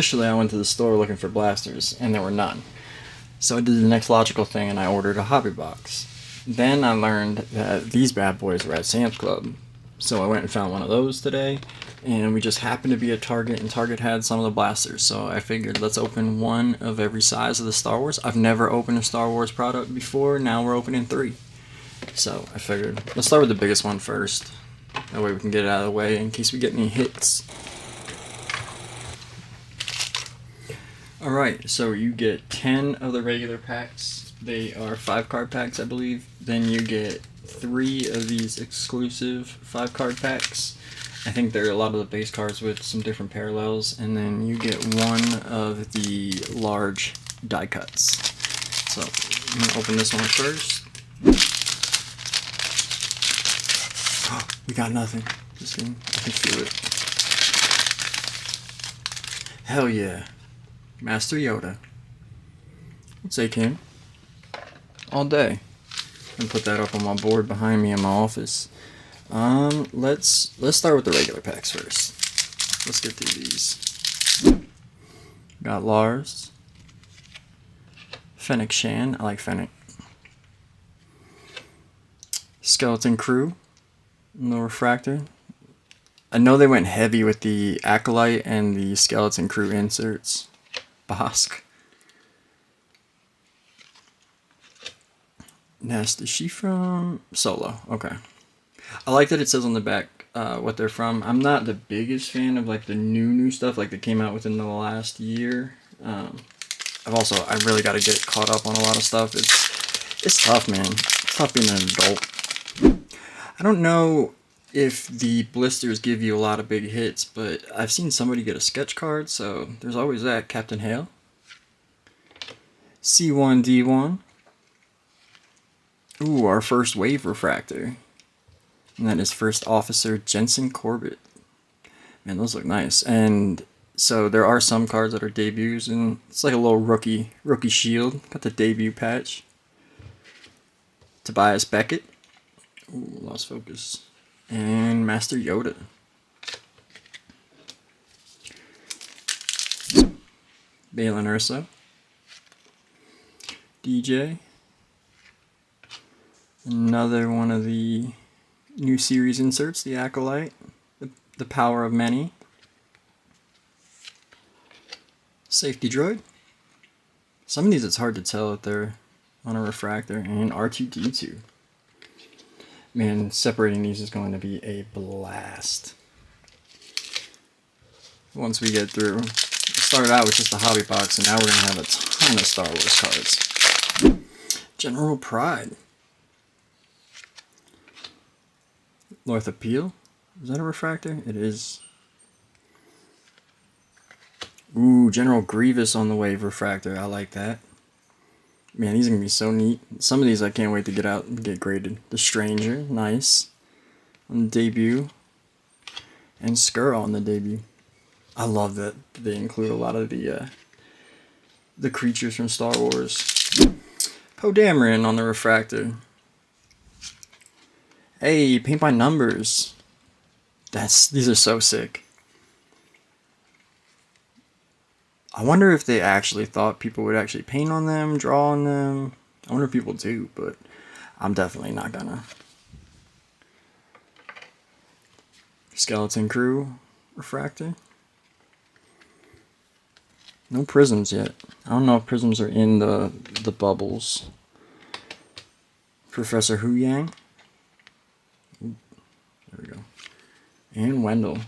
initially I went to the store looking for blasters, and there were none. So I did the next logical thing and I ordered a hobby box. Then I learned that these bad boys were at Sam's Club. So I went and found one of those today, and we just happened to be at Target, and Target had some of the blasters. So I figured let's open one of every size of the Star Wars. I've never opened a Star Wars product before, now we're opening 3. So I figured let's start with the biggest one first. That way we can get it out of the way in case we get any hits. Alright, so you get 10 of the regular packs. They are 5-card packs, I believe. Then you get 3 of these exclusive 5-card packs. I think there are a lot of the base cards with some different parallels. And then you get 1 of the large die cuts. So I'm going to open this one first. Oh, we got nothing. Just kidding. I can feel it. Hell yeah. Master Yoda. What's say, Kim? All day. And put that up on my board behind me in my office. Let's start with the regular packs first. Let's get through these. Got Lars. Fennec Shan. I like Fennec. Skeleton Crew. No refractor. I know they went heavy with the Acolyte and the Skeleton Crew inserts. Bosk. Nest, is she from Solo? Okay. I like that it says on the back what they're from. I'm not the biggest fan of like the new stuff like that came out within the last year. I really got to get caught up on a lot of stuff. It's tough, man. It's tough being an adult. I don't know if the blisters give you a lot of big hits, but I've seen somebody get a sketch card, so there's always that. Captain Hale. C1D1. Ooh, our first wave refractor. And that is First Officer Jensen Corbett. Man, those look nice. And so there are some cards that are debuts, and it's like a little rookie shield. Got the debut patch. Tobias Beckett. Ooh, lost focus. And Master Yoda. Balin Urso. DJ. Another one of the new series inserts, the Acolyte. The Power of Many. Safety Droid. Some of these it's hard to tell if they're on a refractor. And R2-D2. Man, separating these is going to be a blast. Once we get through. We started out with just the hobby box, and now we're going to have a ton of Star Wars cards. General Pride. Lortha Peel. Is that a refractor? It is. Ooh, General Grievous on the wave refractor. I like that. Man, these are going to be so neat. Some of these I can't wait to get out and get graded. The Stranger, nice. On the debut. And Skrull on the debut. I love that they include a lot of the creatures from Star Wars. Poe Dameron on the refractor. Hey, paint by numbers. These are so sick. I wonder if they actually thought people would actually paint on them, draw on them. I wonder if people do, but I'm definitely not gonna. Skeleton Crew refractor. No prisms yet. I don't know if prisms are in the bubbles. Professor Hu Yang. Ooh, there we go. And Wendell.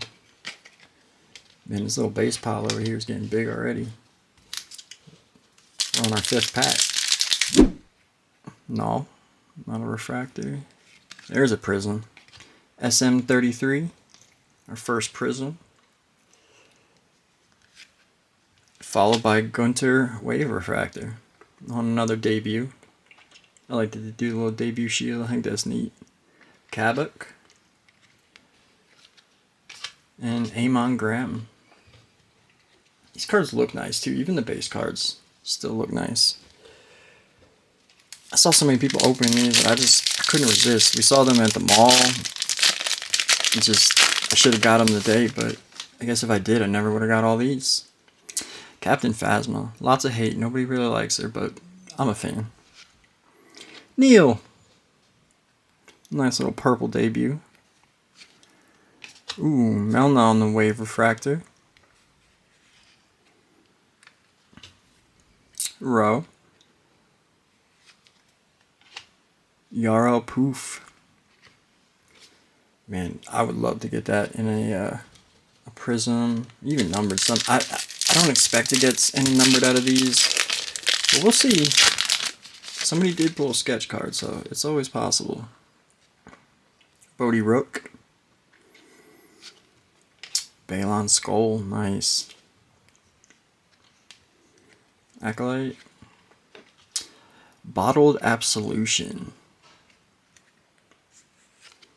Man, this little base pile over here is getting big already. We're on our 5th pack. No, not a refractor. There's a prism. SM33, our first prism. Followed by Gunter Wave Refractor on another debut. I like to do the little debut shield. I think that's neat. Kabuk. And Amon Graham. These cards look nice too. Even the base cards still look nice. I saw so many people opening these and I couldn't resist. We saw them at the mall. I should have got them today, but I guess if I did, I never would have got all these. Captain Phasma. Lots of hate. Nobody really likes her, but I'm a fan. Neil. Nice little purple debut. Ooh, Melna on the Wave Refractor. Row. Yarrow Poof. Man, I would love to get that in a prism, even numbered. I don't expect to get any numbered out of these, but we'll see. Somebody did pull a sketch card, so it's always possible. Bodhi Rook. Balon Skull, nice. Acolyte. Bottled Absolution.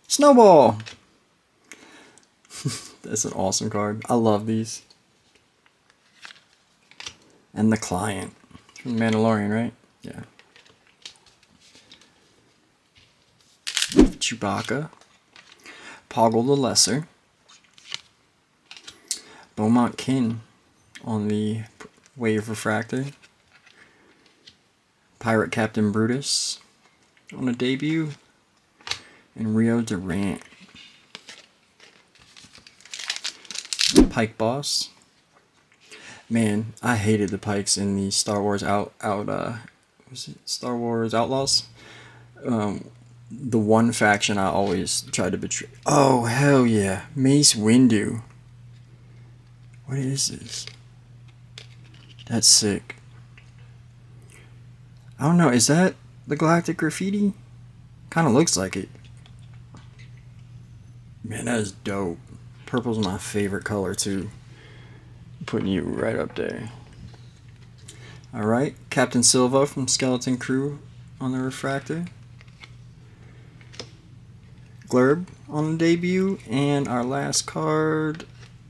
Snowball! That's an awesome card. I love these. And the Client. From the Mandalorian, right? Yeah. Chewbacca. Poggle the Lesser. Beaumont Kin on the Wave Refractor. Pirate Captain Brutus on a debut. And Rio Durant. Pike Boss. Man, I hated the Pikes in the Star Wars was it Star Wars Outlaws? The one faction I always tried to betray. Oh, hell yeah. Mace Windu. What is this? That's sick. I don't know, is that the Galactic Graffiti? Kind of looks like it. Man, that is dope. Purple's my favorite color too. Putting you right up there. Alright, Captain Silva from Skeleton Crew on the Refractor. Glurb on the debut. And our last card,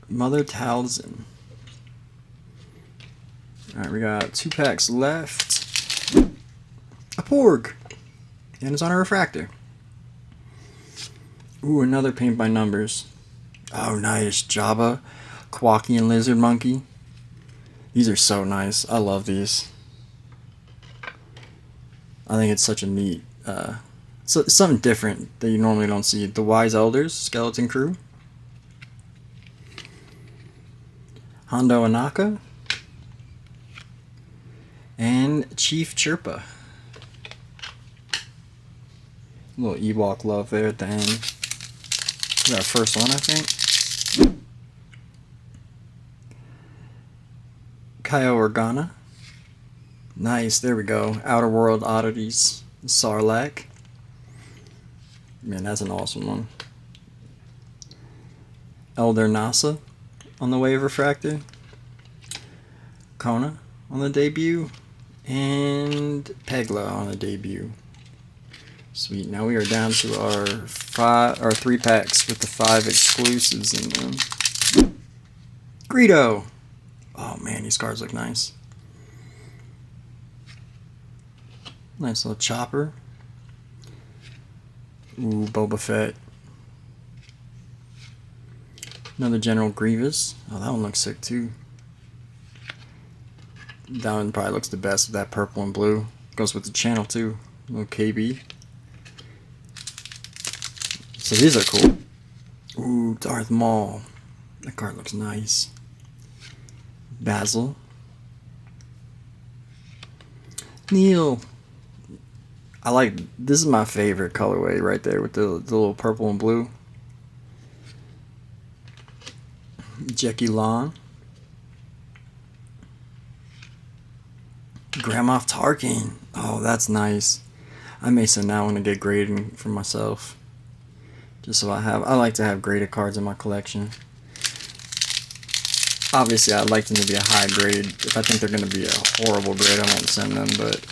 Mother Talzin. Alright, we got 2 packs left. A Porg. And it's on a Refractor. Ooh, another paint by numbers. Oh, nice. Jabba, Quacky, and Lizard Monkey. These are so nice. I love these. I think it's such a neat... it's something different that you normally don't see. The Wise Elders, Skeleton Crew. Hondo Anaka. And Chief Chirpa. A little Ewok love there at the end. Our first one, I think. Kyle Organa. Nice, there we go. Outer World Oddities. Sarlacc. Man, that's an awesome one. Elder Nasa on the Wave Refractor. Kona on the debut. And Pegla on the debut. Sweet. Now we are down to our 3 packs with the 5 exclusives in them. Greedo. Oh man, these cards look nice. Nice little Chopper. Ooh, Boba Fett. Another General Grievous. Oh, that one looks sick too. That one probably looks the best with that purple and blue. Goes with the channel too. Little KB. So these are cool. Ooh, Darth Maul. That card looks nice. Basil. Neil. I like, this is my favorite colorway right there with the little purple and blue. Jackie Lon. Grand Moff Tarkin. Oh, that's nice. I may send that one to get grading for myself. Just so I like to have graded cards in my collection. Obviously, I'd like them to be a high grade. If I think they're going to be a horrible grade, I won't send them, but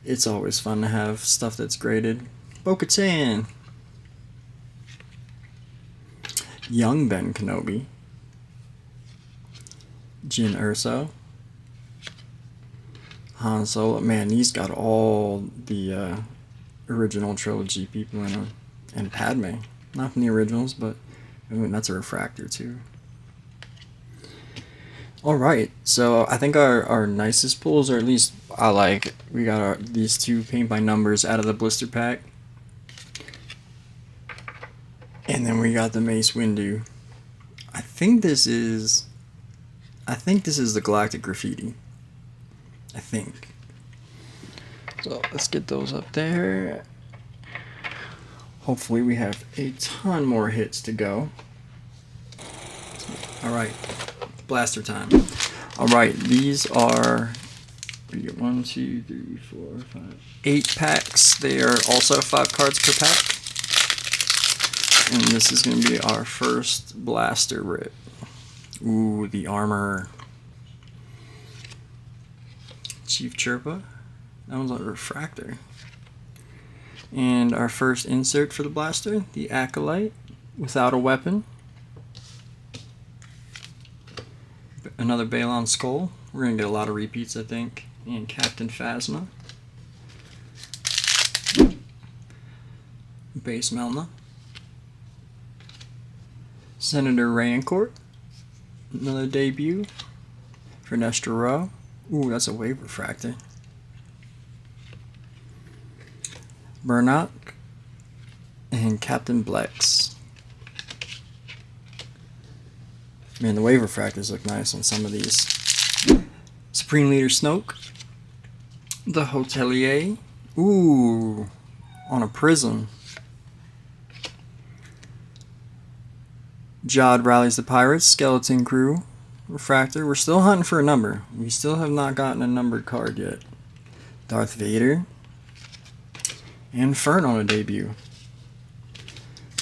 it's always fun to have stuff that's graded. Bo-Katan. Young Ben Kenobi. Jyn Erso. Han Solo. Man, these got all the original trilogy people in them. And Padme. Not from the originals, but ooh, that's a Refractor too. Alright, so I think our nicest pulls, or at least I like, we got these two paint by numbers out of the blister pack. And then we got the Mace Windu. I think this is the Galactic Graffiti. I think. So let's get those up there. Hopefully we have a ton more hits to go. Alright, blaster time. Alright, these are, we get 1, 2, 3, 4, 5, 8 packs. They are also 5 cards per pack. And this is going to be our first blaster rip. Ooh, the armor. Chief Chirpa. That one's a refractor. And our first insert for the blaster, the Acolyte, without a weapon. Another Balon Skull. We're going to get a lot of repeats, I think. And Captain Phasma. Base Melna. Senator Rancourt. Another debut. For Nestor Row. Ooh, that's a wave refractor. Burnock. And Captain Blex. Man, the wave refractors look nice on some of these. Supreme Leader Snoke. The Hotelier. Ooh, on a prism. Jod rallies the pirates. Skeleton Crew. Refractor. We're still hunting for a number. We still have not gotten a numbered card yet. Darth Vader. And Fern on a debut.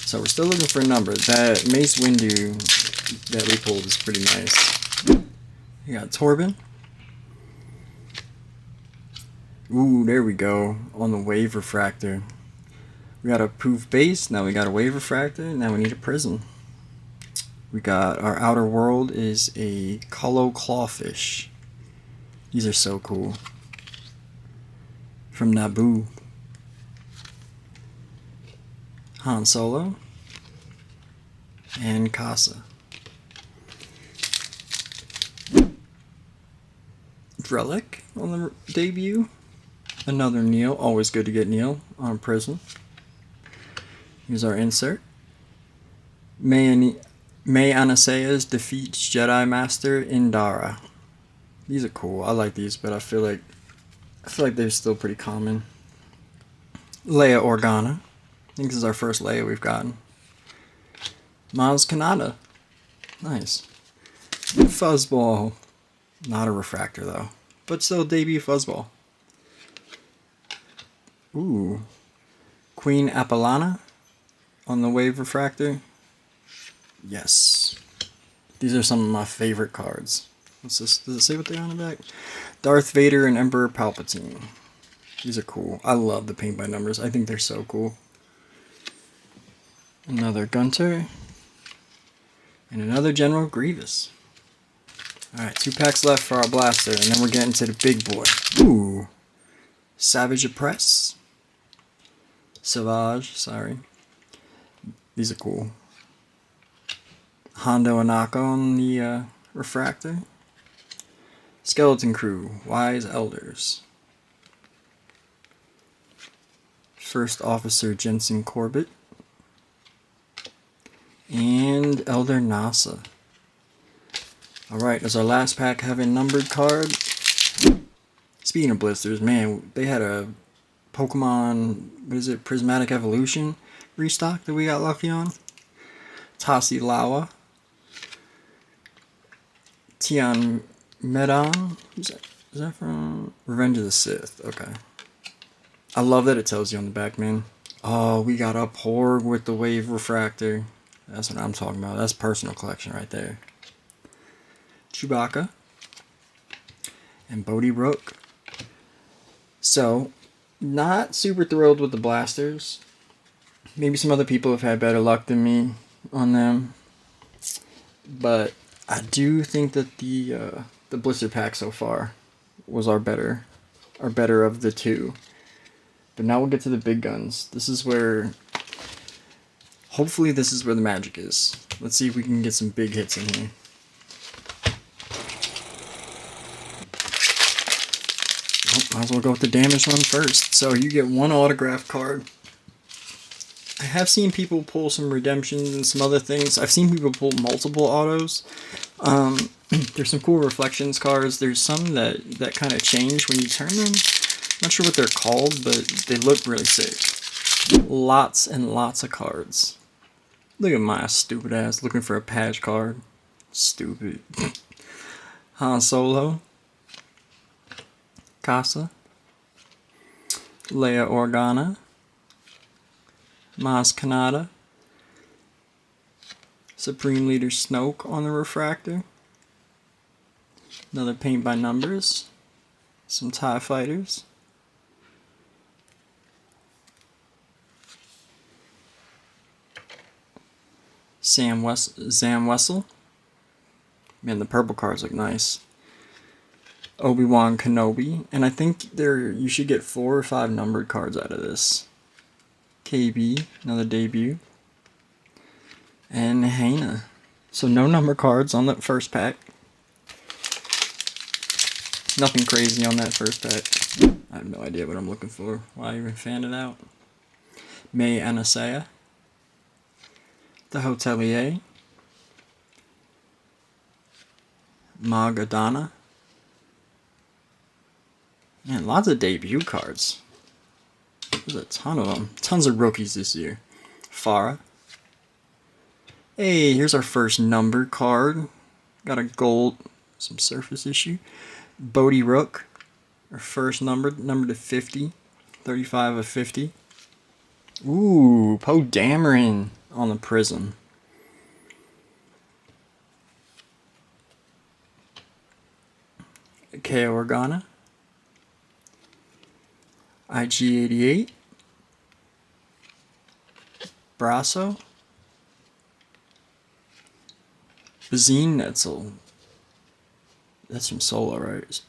So we're still looking for a number. That Mace Windu that we pulled is pretty nice. We got Torben. Ooh, there we go. On the wave refractor. We got a poof base. Now we got a wave refractor. Now we need a prism. We got our outer world is a Colo Clawfish. These are so cool. From Naboo. Han Solo. And Casa. Relic on the debut. Another Neil. Always good to get Neil on Prism. Here's our insert. May Anaseas defeats Jedi Master Indara. These are cool. I like these, but I feel like they're still pretty common. Leia Organa. I think this is our first Leia we've gotten. Maz Kanata. Nice. Fuzzball. Not a refractor though, but still debut Fuzzball. Ooh. Queen Apolana on the wave refractor. Yes. These are some of my favorite cards. What's this? Does it say what they are on the back? Darth Vader and Emperor Palpatine. These are cool. I love the paint by numbers. I think they're so cool. Another Gunter. And another General Grievous. Alright, 2 packs left for our blaster, and then we're getting to the big boy. Ooh. Savage Oppress. Savage, sorry. These are cool. Hondo Anaka on the refractor. Skeleton Crew, Wise Elders. First Officer Jensen Corbett. And Elder Nasa. Alright, does our last pack have a numbered card? Speaking of blisters, man, they had a Pokemon, what is it, Prismatic Evolution restock that we got lucky on. Tassi Lawa. Tian Medon. Is that from Revenge of the Sith? Okay. I love that it tells you on the back, man. Oh, we got a Porg with the wave refractor. That's what I'm talking about. That's personal collection right there. Chewbacca. And Bodhi Rook. So, not super thrilled with the blasters. Maybe some other people have had better luck than me on them. But I do think that the blister pack so far was our better of the two. But now we'll get to the big guns. This is where, hopefully this is where the magic is. Let's see if we can get some big hits in here. Might as well go with the damaged one first. So you get one autograph card. I have seen people pull some redemptions and some other things. I've seen people pull multiple autos. There's some cool reflections cards. There's some that kind of change when you turn them. Not sure what they're called, but they look really sick. Lots and lots of cards. Look at my stupid ass looking for a patch card. Stupid. Han Solo. Casa. Leia Organa. Maz Kanata. Supreme Leader Snoke on the refractor. Another paint by numbers. Some TIE fighters. Zam Wessel. Man, the purple cards look nice. Obi-Wan Kenobi. And I think you should get 4 or 5 numbered cards out of this. KB, another debut. And Hana. So no number cards on that first pack. Nothing crazy on that first pack. I have no idea what I'm looking for. Why I even fanned it out. May Anasaya. The Hotelier. Magadana. Man, lots of debut cards. There's a ton of them. Tons of rookies this year. Farah. Hey, here's our first numbered card. Got a gold, some surface issue. Bodhi Rook. Our first numbered to 50. 35 of 50. Ooh, Poe Dameron on the Prism. K. Organa. IG-88. Brasso. Bazine Netzel. That's from Solo, right?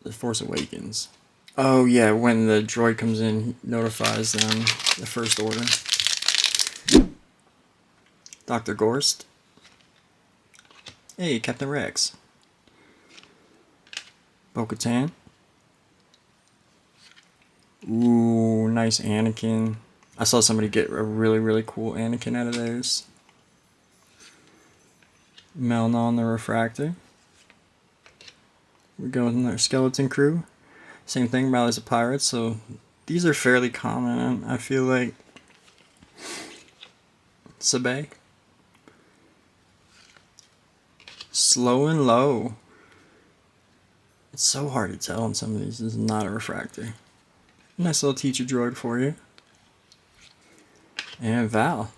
The Force Awakens. Oh yeah, when the droid comes in, he notifies them the First Order. Dr. Gorst. Hey, Captain Rex. Bo-Katan. Ooh, nice Anakin. I saw somebody get a really, really cool Anakin out of theirs. Melna on the refractor. We're going with our skeleton crew. Same thing, Rallies of Pirates. So these are fairly common, I feel like. Sabe. Slow and Low. It's so hard to tell on some of these. This is not a refractor. Nice little teacher droid for you. And Val.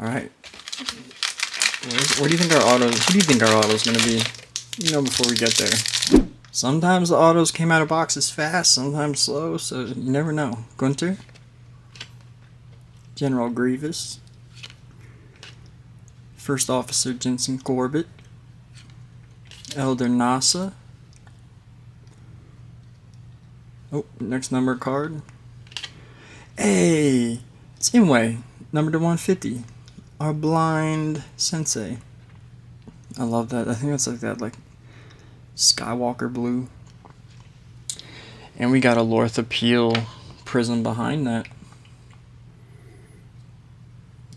Alright. Where do you think our autos? Who do you think our auto's gonna be? You know, before we get there. Sometimes the autos came out of boxes fast, sometimes slow, so you never know. Gunter. General Grievous. First Officer Jensen Corbett. Elder Nasa. Oh, next number card. Hey, it's Imwe, number to 150. Our blind sensei. I love that. I think that's like that, like Skywalker blue. And we got a Lorth Peel prism behind that.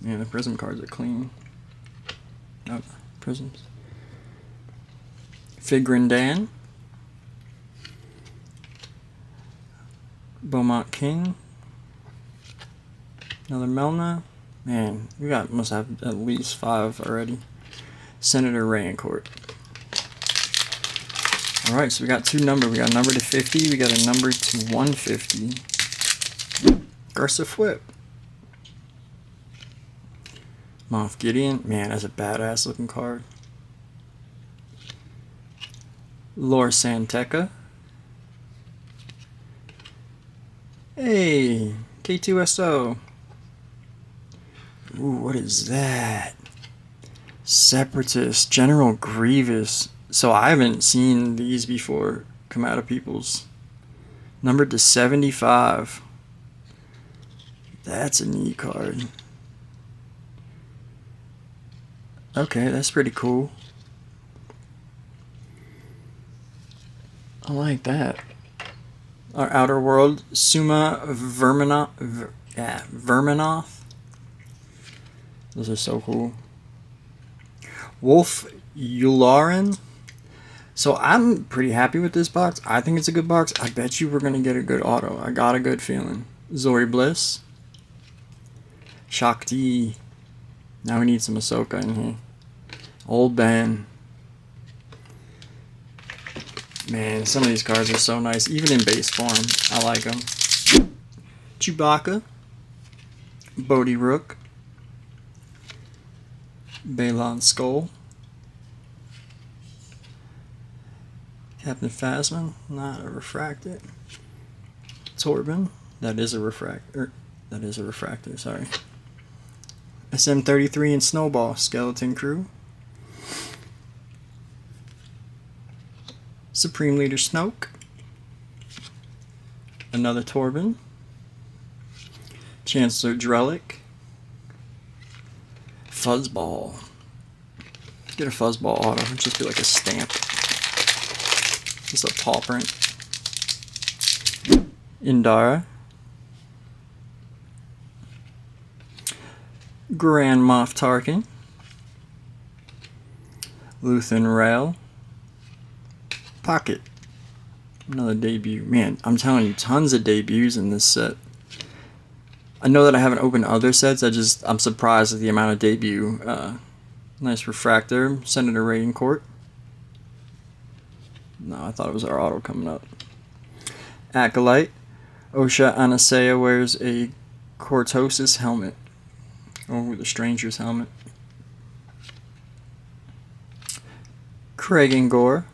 Yeah, the prism cards are clean. Oh, prisms. Figrindan. Beaumont King. Another Melna. Man, we must have at least 5 already. Senator Rayancourt. Alright, so we got 2 numbers. We got a number to 50. We got a number to 150. Garza Fwip. Moff Gideon. Man, that's a badass looking card. Lor Santeca. Hey, K2SO. Ooh, what is that? Separatist, General Grievous. So I haven't seen these before come out of people's. Numbered to 75. That's a neat card. Okay, that's pretty cool. I like that. Our Outer World, Suma Verminoth. Those are so cool. Wolf Yularen. So I'm pretty happy with this box. I think it's a good box. I bet you we're going to get a good auto. I got a good feeling. Zori Bliss. Shakti. Now we need some Ahsoka in here. Old Ben. Man, some of these cards are so nice. Even in base form, I like them. Chewbacca. Bodhi Rook. Balon Skull. Captain Phasma, not a refractor. Torben, that is a refractor. Sorry. SM33 and Snowball, Skeleton Crew. Supreme Leader Snoke. Another Torben. Chancellor Drellick. Fuzzball. Get a Fuzzball auto, it'd just be like a stamp. Just a paw print. Indara. Grand Moff Tarkin. Luthen Rail. Pocket. Another debut. Man, I'm telling you, tons of debuts in this set. I know that I haven't opened other sets, I'm surprised at the amount of debut. Nice refractor. Senator Raincourt. No, I thought it was our auto coming up. Acolyte. Osha Anasea wears a Cortosis helmet. Oh, the Stranger's helmet. Craig and Gore.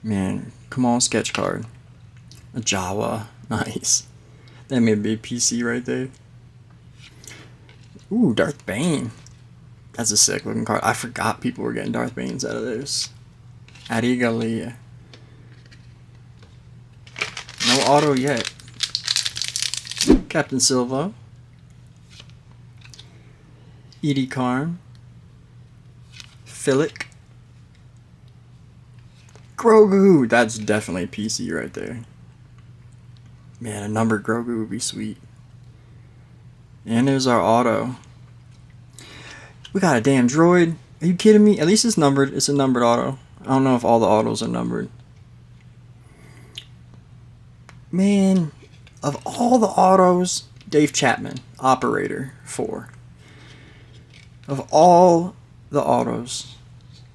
Man, come on, sketch card. A Jawa. Nice. That may be a PC right there. Ooh, Darth Bane. That's a sick looking card. I forgot people were getting Darth Banes out of this. Adigalia. No auto yet. Captain Silva. Edie Karn. Philic. Grogu. That's definitely a PC right there. Man, a numbered Grogu would be sweet. And there's our auto. We got a damn droid. Are you kidding me? At least it's numbered. It's a numbered auto. I don't know if all the autos are numbered. Man, of all the autos, Dave Chapman, Operator 4. Of all the autos.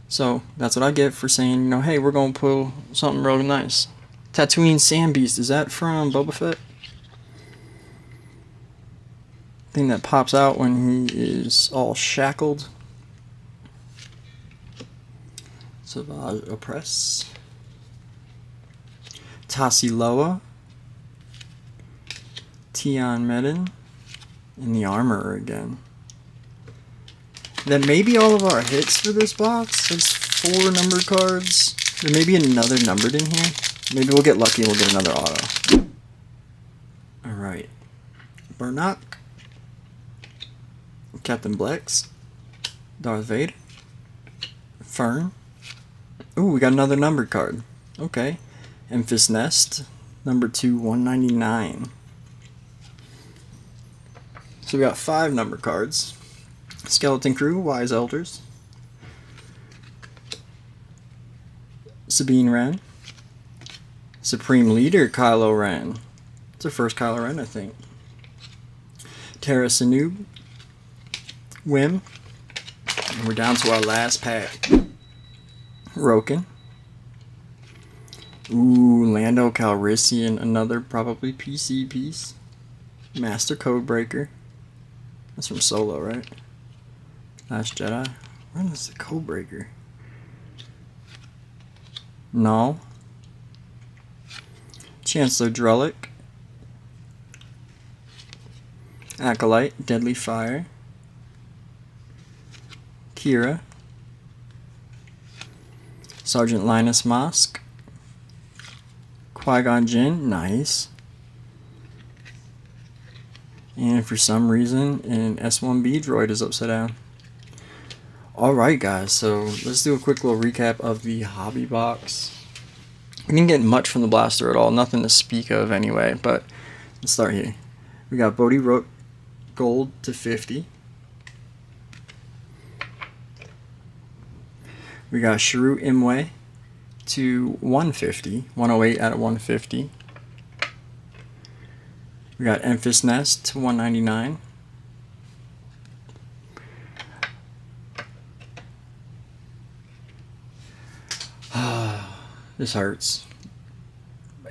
So, that's what I get for saying, you know, hey, we're going to pull something real nice. Tatooine Sandbeast, is that from Boba Fett? Thing that pops out when he is all shackled. Savage Oppress. Tassiloa. Tion Medin. And the Armorer again. Then maybe all of our hits for this box. There's 4 numbered cards. There may be another numbered in here. Maybe we'll get lucky and we'll get another auto. Alright. Burnock. Captain Blex. Darth Vader. Fern. Ooh, we got another numbered card. Okay. Emphas Nest. Number 2, 199. So we got 5 numbered cards. Skeleton Crew, Wise Elders. Sabine Wren. Supreme Leader, Kylo Ren. It's our first Kylo Ren, I think. Terra Sanub. Wim. And we're down to our last pack. Roken. Ooh, Lando Calrissian, another probably PC piece. Master Codebreaker. That's from Solo, right? Last Jedi. Where is the Codebreaker? No. Chancellor Drellick. Acolyte, Deadly Fire. Kira. Sergeant Linus Mosk. Qui-Gon Jinn, nice. And for some reason, an S1B droid is upside down. Alright guys, so let's do a quick little recap of the hobby box. We didn't get much from the Blaster at all, nothing to speak of anyway, but let's start here. We got Bodie Rook Gold to 50. We got Shiru Imwe to 150, 108 out of 150. We got Emphas Nest to 199. This hurts.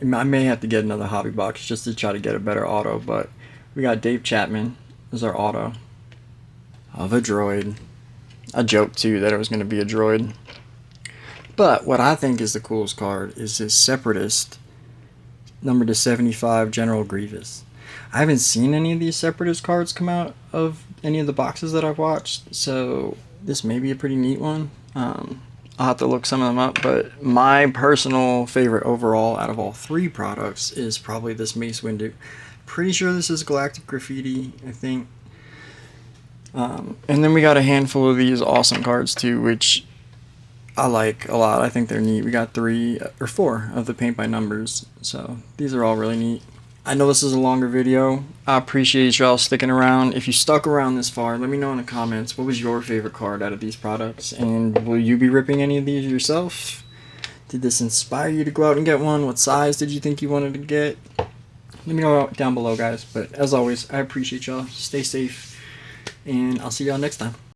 I may have to get another hobby box just to try to get a better auto, but we got Dave Chapman as our auto of a droid. I joked too that it was going to be a droid. But what I think is the coolest card is this Separatist number to 75 General Grievous. I haven't seen any of these Separatist cards come out of any of the boxes that I've watched, so this may be a pretty neat one. I'll have to look some of them up, but my personal favorite overall out of all three products is probably this Mace Windu. Pretty sure this is Galactic Graffiti, I think. And then we got a handful of these awesome cards too, which I like a lot. I think they're neat. We got 3 or 4 of the paint by numbers, so these are all really neat. I know this is a longer video. I appreciate y'all sticking around. If you stuck around this far, let me know in the comments what was your favorite card out of these products, and will you be ripping any of these yourself? Did this inspire you to go out and get one? What size did you think you wanted to get? Let me know down below, guys. But as always, I appreciate y'all. Stay safe, and I'll see y'all next time.